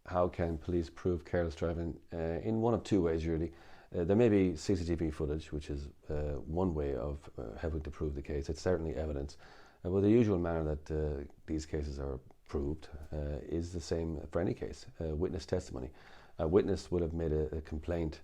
How can police prove careless driving? In one of two ways, really. There may be CCTV footage, which is one way of helping to prove the case. It's certainly evidence. But the usual manner that these cases are proved is the same for any case, witness testimony. A witness would have made a complaint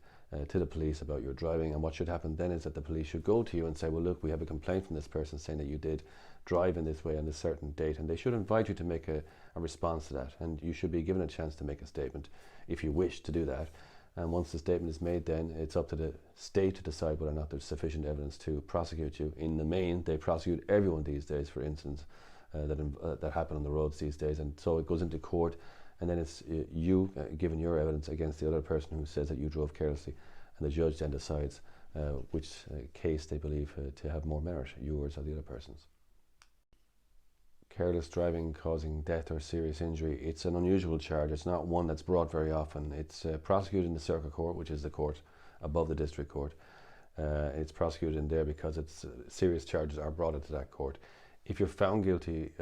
to the police about your driving, and what should happen then is that the police should go to you and say, well, look, we have a complaint from this person saying that you did drive in this way on this certain date, and they should invite you to make a response to that, and you should be given a chance to make a statement if you wish to do that. And once the statement is made, then it's up to the state to decide whether or not there's sufficient evidence to prosecute you. In the main, they prosecute everyone these days for incidents that happen on the roads these days, and so it goes into court, and then it's you giving your evidence against the other person who says that you drove carelessly, and the judge then decides which case they believe to have more merit, yours or the other person's. Careless driving causing death or serious injury, it's an unusual charge. It's not one that's brought very often. It's prosecuted in the circuit court, which is the court above the district court. It's prosecuted in there because serious charges are brought into that court. If you're found guilty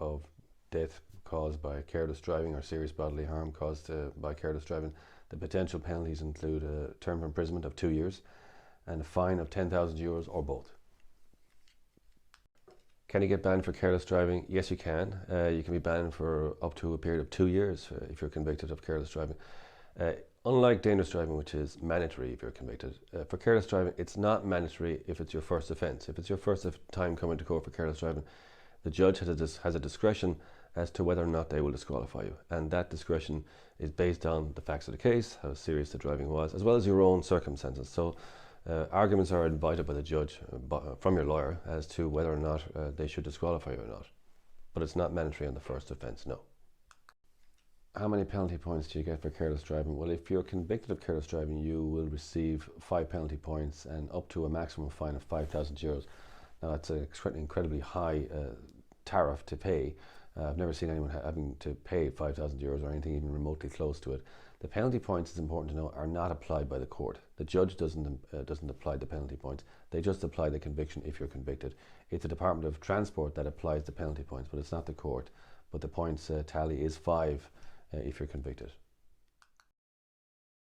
of death caused by careless driving or serious bodily harm caused by careless driving, the potential penalties include a term of imprisonment of 2 years and a fine of €10,000 or both. Can you get banned for careless driving? Yes, you can. You can be banned for up to a period of 2 years if you're convicted of careless driving. Unlike dangerous driving, which is mandatory if you're convicted, for careless driving, it's not mandatory if it's your first offence. If it's your first time coming to court for careless driving, the judge has a discretion as to whether or not they will disqualify you. And that discretion is based on the facts of the case, how serious the driving was, as well as your own circumstances. So arguments are invited by the judge from your lawyer as to whether or not they should disqualify you or not. But it's not mandatory on the first offence, no. How many penalty points do you get for careless driving? Well, if you're convicted of careless driving, you will receive 5 penalty points and up to a maximum fine of €5,000. Now, that's an incredibly high tariff to pay. I've never seen anyone having to pay €5,000 or anything even remotely close to it. The penalty points, it's important to know, are not applied by the court. The judge doesn't apply the penalty points. They just apply the conviction if you're convicted. It's the Department of Transport that applies the penalty points, but it's not the court. But the points tally is 5 if you're convicted.